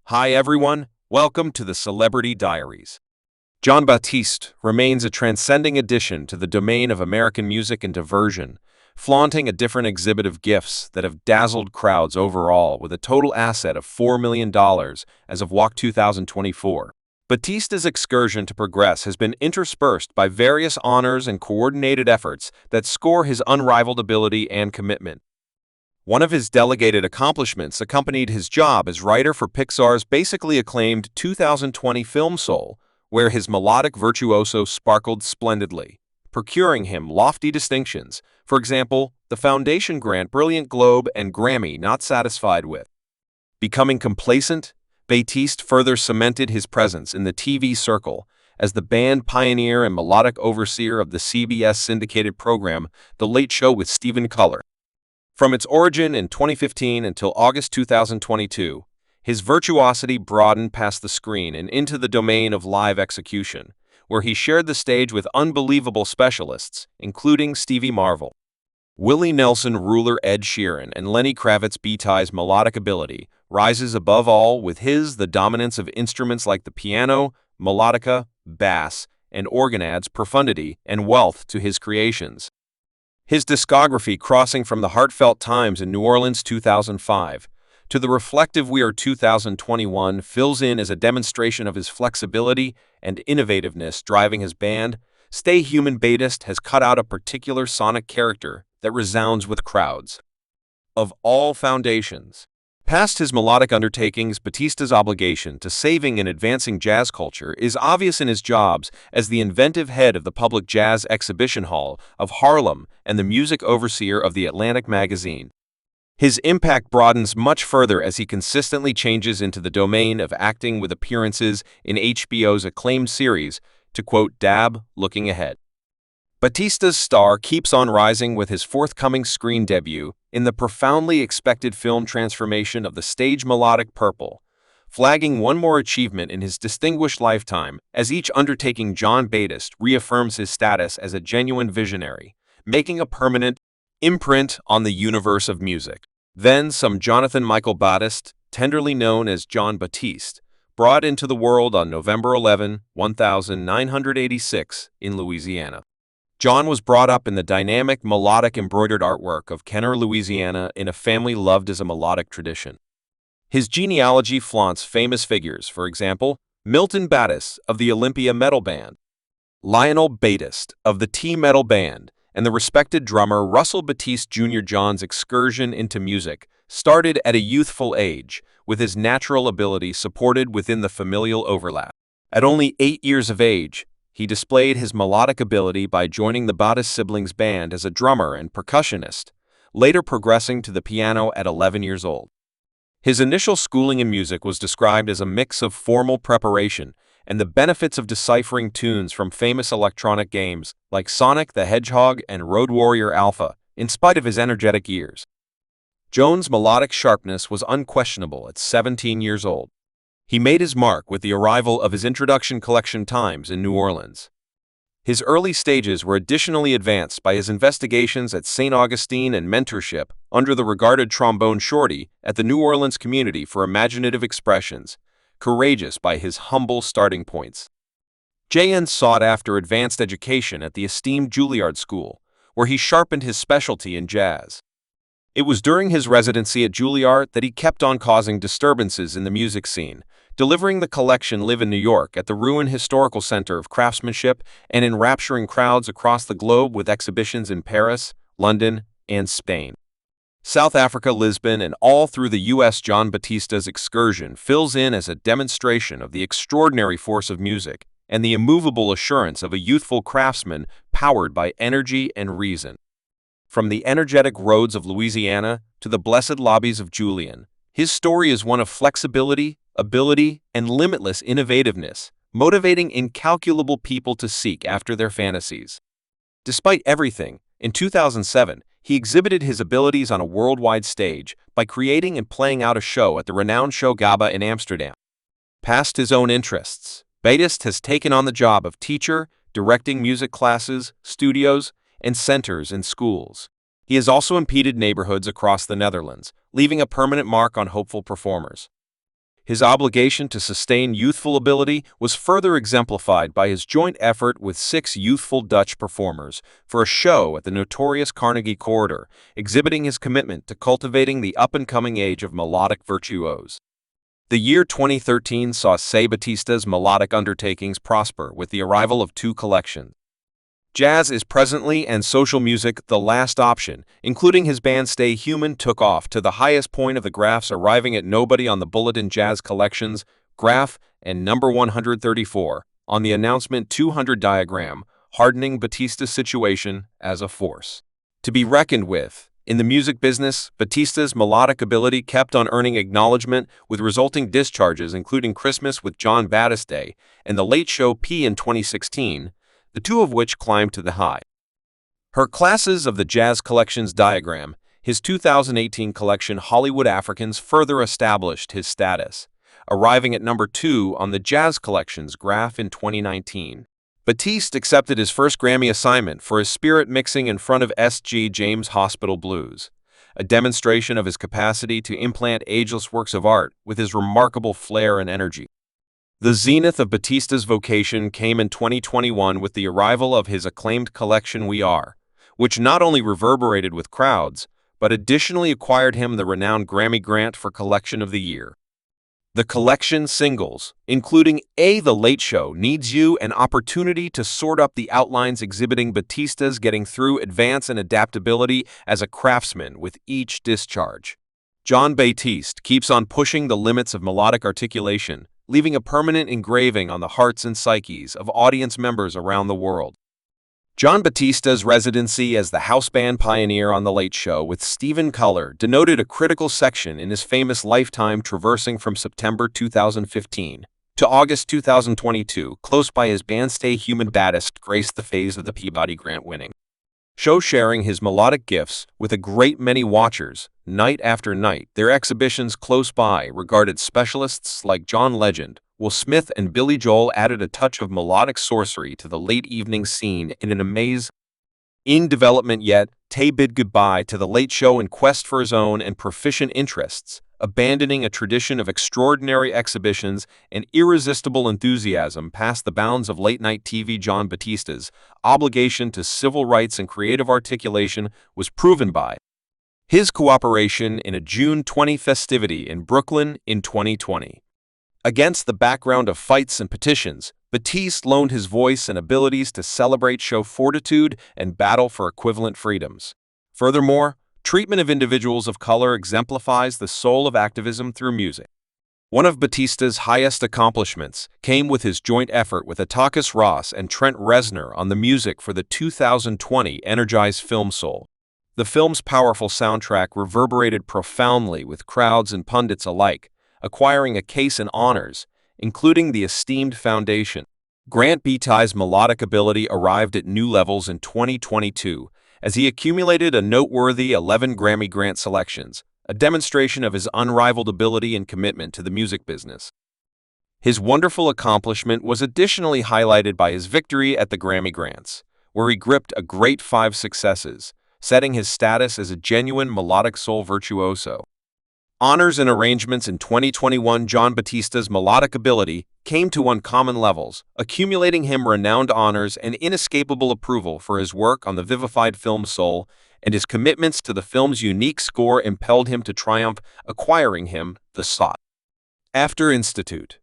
Hi everyone, welcome to the Celebrity Diaries. Jon Batiste remains a transcending addition to the domain of American music and diversion, flaunting a different exhibit of gifts that have dazzled crowds overall with a total asset of $4 million as of WAC 2024. Batiste's excursion to progress has been interspersed by various honors and coordinated efforts that score his unrivaled ability and commitment. One of his delegated accomplishments accompanied his job as writer for Pixar's basically acclaimed 2020 film Soul, where his melodic virtuoso sparkled splendidly, procuring him lofty distinctions, for example, the Foundation Grant Brilliant Globe and Grammy. Not satisfied with becoming complacent, Batiste further cemented his presence in the TV circle as the band pioneer and melodic overseer of the CBS syndicated program The Late Show with Stephen Colbert. From its origin in 2015 until August 2022, his virtuosity broadened past the screen and into the domain of live execution, where he shared the stage with unbelievable specialists, including Stevie Marvel, Willie Nelson, Ruler Ed Sheeran, and Lenny Kravitz. Batiste's melodic ability rises above all with the dominance of instruments like the piano, melodica, bass, and organ adds profundity and wealth to his creations. His discography, crossing from the heartfelt Times in New Orleans 2005 to the reflective We Are 2021, fills in as a demonstration of his flexibility and innovativeness driving his band. Stay Human. Batiste has cut out a particular sonic character that resounds with crowds. Of all foundations, past his melodic undertakings, Batiste's obligation to saving and advancing jazz culture is obvious in his jobs as the inventive head of the Public Jazz Exhibition Hall of Harlem and the music overseer of the Atlantic magazine. His impact broadens much further as he consistently changes into the domain of acting with appearances in HBO's acclaimed series, to quote Dab, Looking Ahead. Batiste's star keeps on rising with his forthcoming screen debut in the profoundly expected film transformation of the stage Melodic Purple, flagging one more achievement in his distinguished lifetime as each undertaking. Jon Batiste reaffirms his status as a genuine visionary, making a permanent imprint on the universe of music. Then some Jonathan Michael Batiste, tenderly known as Jon Batiste, brought into the world on November 11, 1986 in Louisiana. Jon was brought up in the dynamic, melodic embroidered artwork of Kenner, Louisiana, in a family loved as a melodic tradition. His genealogy flaunts famous figures, for example, Milton Batiste of the Olympia Metal Band, Lionel Batiste of the T-Metal Band, and the respected drummer Russell Batiste Jr. Jon's excursion into music started at a youthful age, with his natural ability supported within the familial overlap. At only 8 years of age, he displayed his melodic ability by joining the Batiste siblings' band as a drummer and percussionist, later progressing to the piano at 11 years old. His initial schooling in music was described as a mix of formal preparation and the benefits of deciphering tunes from famous electronic games like Sonic the Hedgehog and Road Warrior Alpha, in spite of his energetic years. Jon's melodic sharpness was unquestionable at 17 years old. He made his mark with the arrival of his introduction collection Times in New Orleans. His early stages were additionally advanced by his investigations at St. Augustine and mentorship under the regarded Trombone Shorty at the New Orleans community for Imaginative Expressions, courageous by his humble starting points. JN sought after advanced education at the esteemed Juilliard School, where he sharpened his specialty in jazz. It was during his residency at Juilliard that he kept on causing disturbances in the music scene, delivering the collection Live in New York at the Rouen Historical Center of Craftsmanship and enrapturing crowds across the globe with exhibitions in Paris, London, and Spain, South Africa, Lisbon, and all through the U.S. Jon Batiste's excursion fills in as a demonstration of the extraordinary force of music and the immovable assurance of a youthful craftsman powered by energy and reason. From the energetic roads of Louisiana to the blessed lobbies of Julian, his story is one of flexibility, ability, and limitless innovativeness, motivating incalculable people to seek after their fantasies. Despite everything, in 2007, he exhibited his abilities on a worldwide stage by creating and playing out a show at the renowned Show Gaba in Amsterdam. Past his own interests, Batiste has taken on the job of teacher, directing music classes, studios, and centers in schools. He has also impeded neighborhoods across the Netherlands, leaving a permanent mark on hopeful performers. His obligation to sustain youthful ability was further exemplified by his joint effort with 6 youthful Dutch performers for a show at the notorious Carnegie Corridor, exhibiting his commitment to cultivating the up-and-coming age of melodic virtuos. The year 2013 saw Batista's melodic undertakings prosper with the arrival of 2 collections. Jazz is Presently and Social Music The Last Option, including his band Stay Human, took off to the highest point of the graphs, arriving at Nobody on the Bulletin Jazz Collections graph and number 134 on the announcement 200 diagram, hardening Batista's situation as a force to be reckoned with. In the music business, Batista's melodic ability kept on earning acknowledgement with resulting discharges including Christmas with Jon Batiste and The Late Show P in 2016, the 2 of which climbed to the high. Her classes of the Jazz Collections diagram, his 2018 collection Hollywood Africans further established his status, arriving at number 2 on the Jazz Collections graph in 2019. Batiste accepted his first Grammy assignment for his spirit mixing in front of S.G. James Hospital Blues, a demonstration of his capacity to implant ageless works of art with his remarkable flair and energy. The zenith of Batista's vocation came in 2021 with the arrival of his acclaimed collection We Are, which not only reverberated with crowds, but additionally acquired him the renowned Grammy grant for Collection of the Year. The collection singles, including The Late Show, Needs You, an opportunity to sort up the outlines exhibiting Batista's getting through advance and adaptability as a craftsman with each discharge. Jon Batiste keeps on pushing the limits of melodic articulation, leaving a permanent engraving on the hearts and psyches of audience members around the world. Jon Batista's residency as the house band pioneer on The Late Show with Stephen Colbert denoted a critical section in his famous lifetime, traversing from September 2015 to August 2022, close by his band Stay Human. Batiste graced the phase of the Peabody Grant-winning show, sharing his melodic gifts with a great many watchers, night after night. Their exhibitions close by regarded specialists like John Legend, Will Smith, and Billy Joel added a touch of melodic sorcery to the late evening scene in an amaze. In development yet, Tay bid goodbye to The Late Show in quest for his own and proficient interests, abandoning a tradition of extraordinary exhibitions and irresistible enthusiasm past the bounds of late-night TV. Jon Batista's obligation to civil rights and creative articulation was proven by his cooperation in a June 20 festivity in Brooklyn in 2020. Against the background of fights and petitions, Batiste loaned his voice and abilities to celebrate, show fortitude, and battle for equivalent freedoms. Furthermore, treatment of individuals of color exemplifies the soul of activism through music. One of Batista's highest accomplishments came with his joint effort with Atticus Ross and Trent Reznor on the music for the 2020 Energize film Soul. The film's powerful soundtrack reverberated profoundly with crowds and pundits alike, acquiring a case in honors, including the esteemed foundation. Grant Batiste's melodic ability arrived at new levels in 2022 as he accumulated a noteworthy 11 Grammy Grant selections, a demonstration of his unrivaled ability and commitment to the music business. His wonderful accomplishment was additionally highlighted by his victory at the Grammy Grants, where he gripped a great 5 successes, setting his status as a genuine melodic soul virtuoso. Honors and arrangements in 2021. Jon Batista's melodic ability came to uncommon levels, accumulating him renowned honors and inescapable approval for his work on the vivified film Soul, and his commitments to the film's unique score impelled him to triumph, acquiring him the sought-after Institute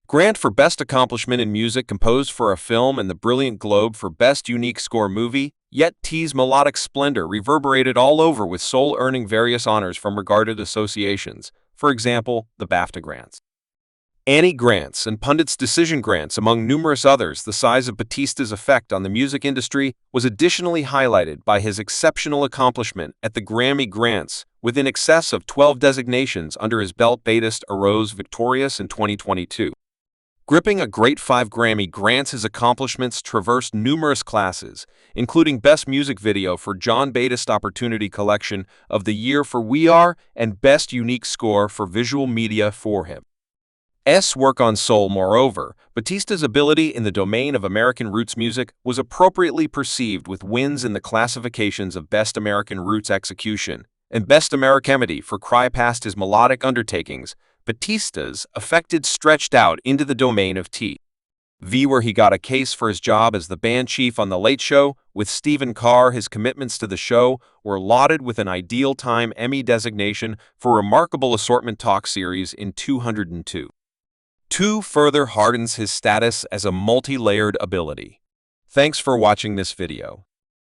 Grant for Best Accomplishment in Music composed for a film and the Brilliant Globe for Best Unique Score Movie. Yet T's melodic splendor reverberated all over, with Soul earning various honors from regarded associations, for example, the BAFTA Grants, Annie Grants, and Pundit's Decision Grants, among numerous others. The size of Batista's effect on the music industry was additionally highlighted by his exceptional accomplishment at the Grammy Grants, with in excess of 12 designations under his belt. Batiste arose victorious in 2022. Gripping a great 5 Grammy Grants, his accomplishments traversed numerous classes, including Best Music Video for Jon Batiste, Opportunity Collection of the Year for We Are, and Best Unique Score for Visual Media for him. Work on Soul. Moreover, Batista's ability in the domain of American roots music was appropriately perceived, with wins in the classifications of Best American Roots Execution and Best Americamity for Cry. Past his melodic undertakings, Batista's affected stretched out into the domain of T. V, where he got a case for his job as the band chief on The Late Show with Stephen Carr. His commitments to the show were lauded with an Ideal Time Emmy designation for Remarkable Assortment Talk Series in 2002. 2 further hardens his status as a multi-layered ability. Thanks for watching this video.